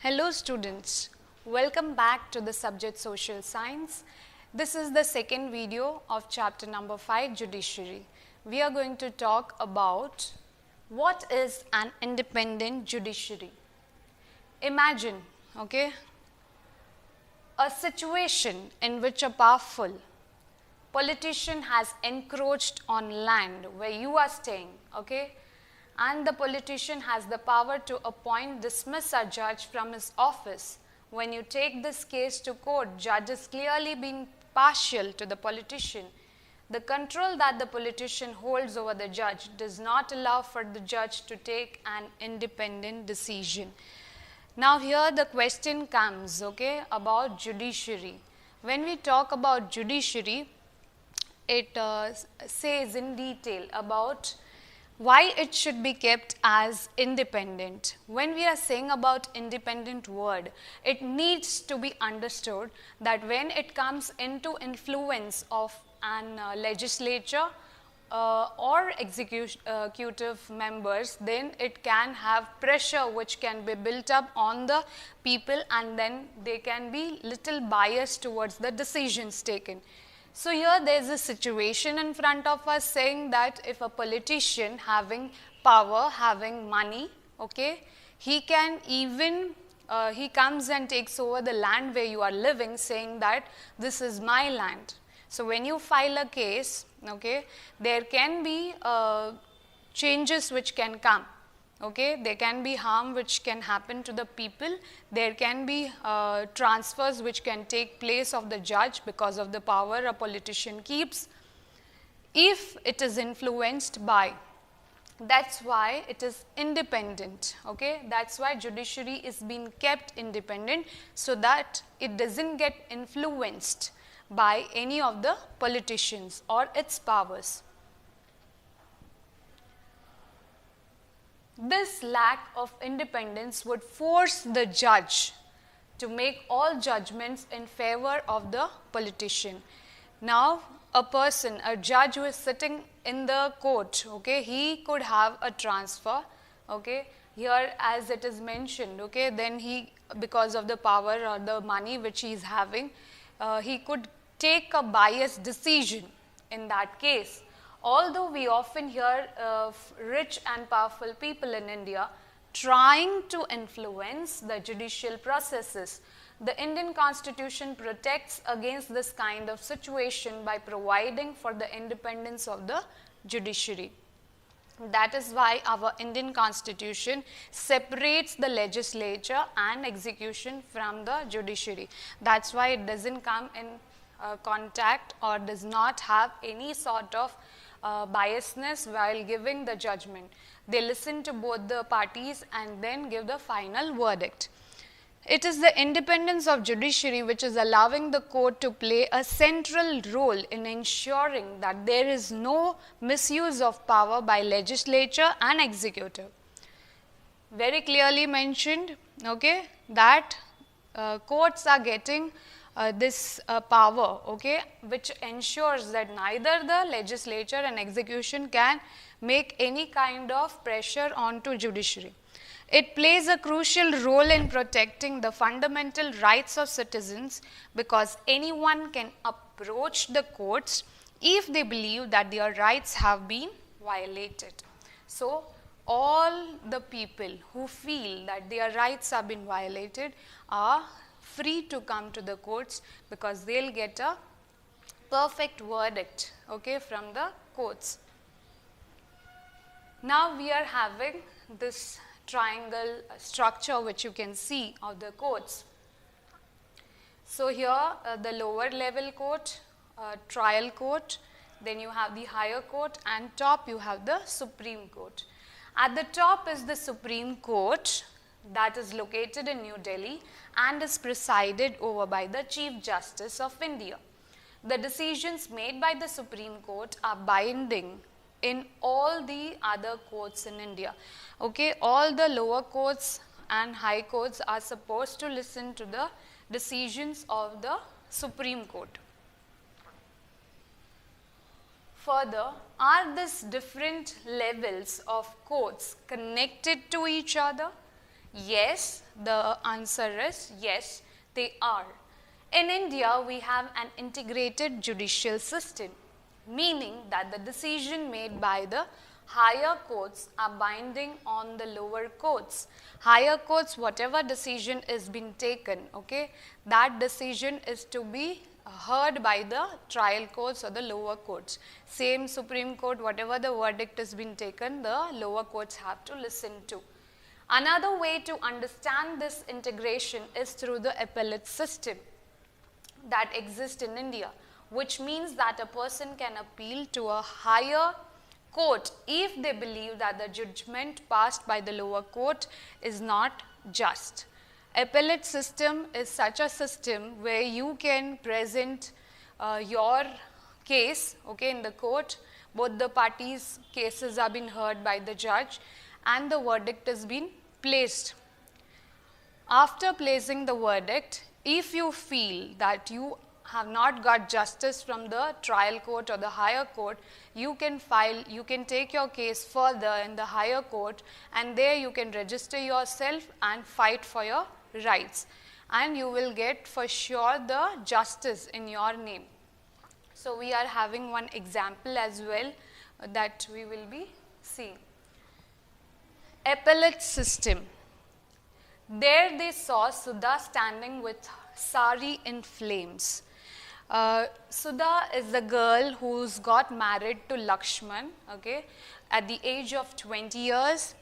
Hello students, welcome back to the subject Social Science. This is the second video of chapter number 5, Judiciary. We are going to talk about what is an independent judiciary. Imagine, a situation in which a powerful politician has encroached on land where you are staying, and the politician has the power to appoint, dismiss a judge from his office. When you take this case to court, judge is clearly being partial to the politician. The control that the politician holds over the judge does not allow for the judge to take an independent decision. Now here the question comes, about judiciary. When we talk about judiciary, it says in detail about why it should be kept as independent. When we are saying about independent word, it needs to be understood that when it comes into influence of an legislature or executive members, then it can have pressure which can be built up on the people, and then they can be little biased towards the decisions taken. So here there is a situation in front of us saying that if a politician having power, having money, he can even, he comes and takes over the land where you are living, saying that this is my land. So when you file a case, there can be changes which can come. There can be harm which can happen to the people. There can be transfers which can take place of the judge because of the power a politician keeps, if it is influenced by. That's why it is independent. That's why judiciary is being kept independent, so that it doesn't get influenced by any of the politicians or its powers. This lack of independence would force the judge to make all judgments in favor of the politician. Now, a judge who is sitting in the court, he could have a transfer, here as it is mentioned, then he, because of the power or the money which he is having, he could take a biased decision in that case. Although we often hear rich and powerful people in India trying to influence the judicial processes, the Indian Constitution protects against this kind of situation by providing for the independence of the judiciary. That is why our Indian Constitution separates the legislature and execution from the judiciary. That's why it doesn't come in contact or does not have any sort of biasness while giving the judgment. They listen to both the parties and then give the final verdict. It is the independence of judiciary which is allowing the court to play a central role in ensuring that there is no misuse of power by legislature and executive. Very clearly mentioned, that courts are getting this power, which ensures that neither the legislature and execution can make any kind of pressure onto judiciary. It plays a crucial role in protecting the fundamental rights of citizens, because anyone can approach the courts if they believe that their rights have been violated. So, all the people who feel that their rights have been violated are free to come to the courts, because they'll get a perfect verdict, from the courts. Now we are having this triangle structure which you can see of the courts. So here the lower level court, trial court, then you have the higher court, and top you have the Supreme Court. At the top is the Supreme Court, that is located in New Delhi and is presided over by the Chief Justice of India. The decisions made by the Supreme Court are binding in all the other courts in India. All the lower courts and high courts are supposed to listen to the decisions of the Supreme Court. Further, are these different levels of courts connected to each other? Yes, the answer is yes, they are. In India, we have an integrated judicial system, meaning that the decision made by the higher courts are binding on the lower courts. Higher courts, whatever decision is being taken, okay, that decision is to be heard by the trial courts or the lower courts. Same Supreme Court, whatever the verdict has been taken, the lower courts have to listen to. Another way to understand this integration is through the appellate system that exists in India, which means that a person can appeal to a higher court if they believe that the judgment passed by the lower court is not just. Appellate system is such a system where you can present your case, okay, in the court. Both the parties' cases are being heard by the judge and the verdict has been placed. After placing the verdict, if you feel that you have not got justice from the trial court or the higher court, you can take your case further in the higher court, and there you can register yourself and fight for your rights, and you will get for sure the justice in your name. So we are having one example as well that we will be seeing. Appellate system. There they saw Sudha standing with sari in flames. Sudha is the girl who's got married to Lakshman, okay, at the age of 20 years.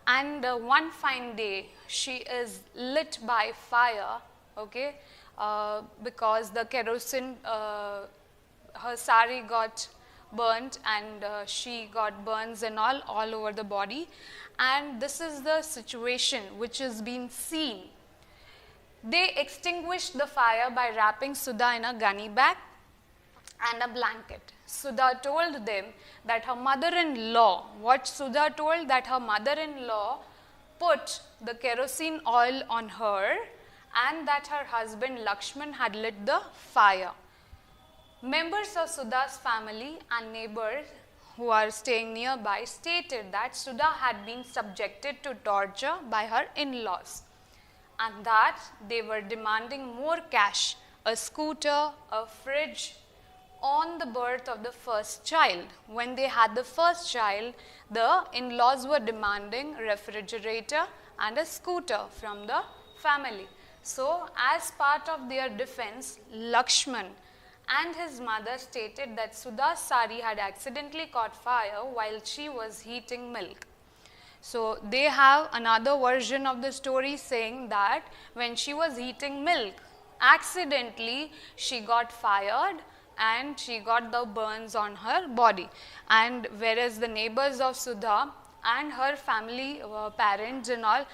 And one fine day, she is lit by fire, okay, because the kerosene, her sari got burnt and she got burns and all over the body. And this is the situation which is being seen. They extinguished the fire by wrapping Sudha in a gunny bag and a blanket. Sudha told them that her mother-in-law, put the kerosene oil on her and that her husband Lakshman had lit the fire. Members of Sudha's family and neighbors who are staying nearby stated that Sudha had been subjected to torture by her in-laws and that they were demanding more cash, a scooter, a fridge, on the birth of the first child. When they had the first child, the in-laws were demanding a refrigerator and a scooter from the family. So, as part of their defense, Lakshman and his mother stated that Sudha's sari had accidentally caught fire while she was heating milk. So, they have another version of the story saying that when she was heating milk, accidentally she got fired and she got the burns on her body. And whereas the neighbors of Sudha and her family, parents and all,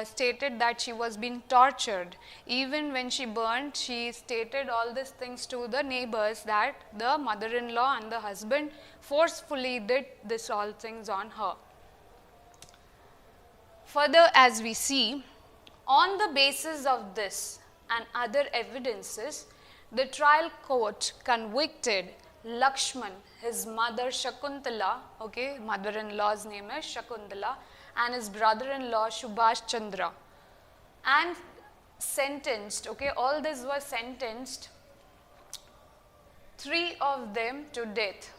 stated that she was being tortured. Even when she burned, she stated all these things to the neighbors that the mother-in-law and the husband forcefully did this all things on her. Further, as we see, on the basis of this and other evidences, the trial court convicted Lakshman, his mother Shakuntala, okay, mother-in-law's name is Shakuntala, and his brother-in-law Subhash Chandra, and sentenced, okay, all this was sentenced, 3 of them to death.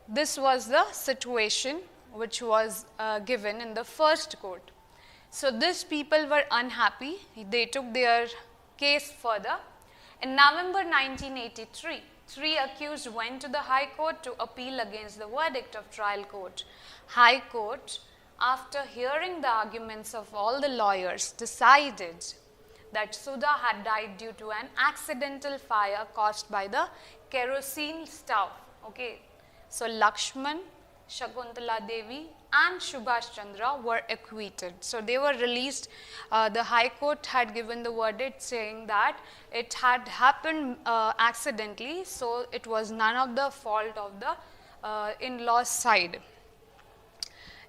This was the situation which was given in the first court. So these people were unhappy. They took their case further. In November 1983, 3 accused went to the High Court to appeal against the verdict of trial court. High Court, after hearing the arguments of all the lawyers, decided that Sudha had died due to an accidental fire caused by the kerosene stove. Okay. So Lakshman, Shakuntala Devi and Subhash Chandra were acquitted. So they were released. The High Court had given the verdict saying that it had happened accidentally, so it was none of the fault of the in-laws side.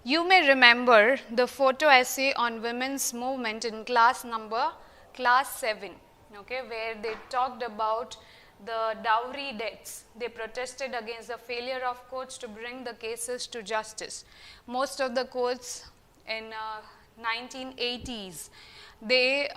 You may remember the photo essay on women's movement in class 7, okay, where they talked about the dowry debts. They protested against the failure of courts to bring the cases to justice. Most of the courts in 1980s, they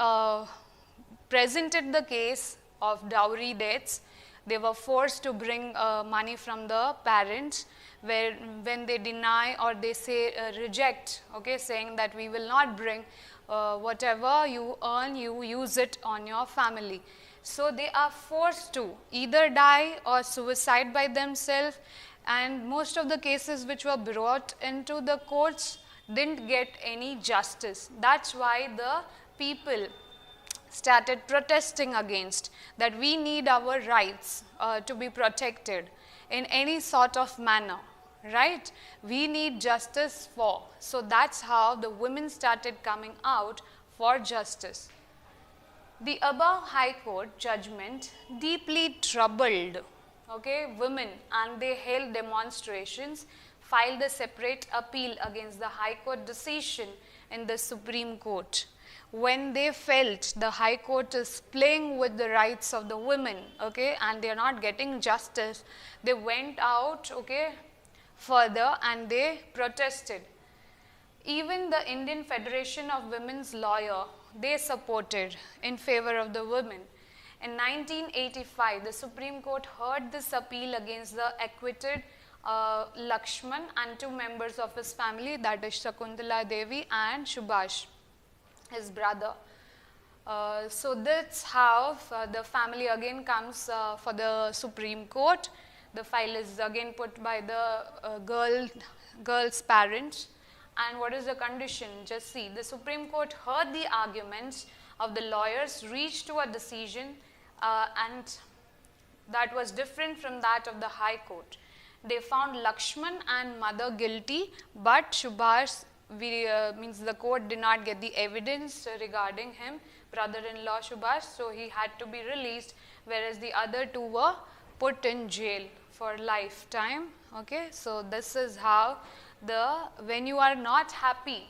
presented the case of dowry deaths. They were forced to bring money from the parents, where when they deny or they say reject, okay, saying that we will not bring, whatever you earn, you use it on your family. So they are forced to either die or suicide by themselves, and most of the cases which were brought into the courts didn't get any justice. That's why the people started protesting against that we need our rights to be protected in any sort of manner, right? We need justice for. So that's how the women started coming out for justice. The above High Court judgment deeply troubled, okay, women, and they held demonstrations, filed a separate appeal against the High Court decision in the Supreme Court. When they felt the High Court is playing with the rights of the women, okay, and they are not getting justice, they went out, okay, further and they protested. Even the Indian Federation of Women's Law, they supported in favor of the women. In 1985, the Supreme Court heard this appeal against the acquitted Lakshman and two members of his family, that is Shakuntala Devi and Subhash, his brother. So that's how the family again comes for the Supreme Court. The file is again put by the girl's parents. And what is the condition? Just see, the Supreme Court heard the arguments of the lawyers, reached to a decision, and that was different from that of the High Court. They found Lakshman and mother guilty, but Subhash, means the court did not get the evidence regarding him, brother-in-law Subhash, so he had to be released, whereas the other two were put in jail for lifetime. Okay, so this is how when you are not happy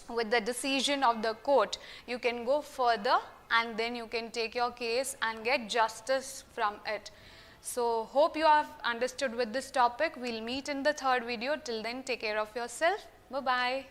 with the decision of the court, you can go further and then you can take your case and get justice from it. So hope you have understood with this topic. We'll meet in the third video. Till then, take care of yourself. Bye-bye.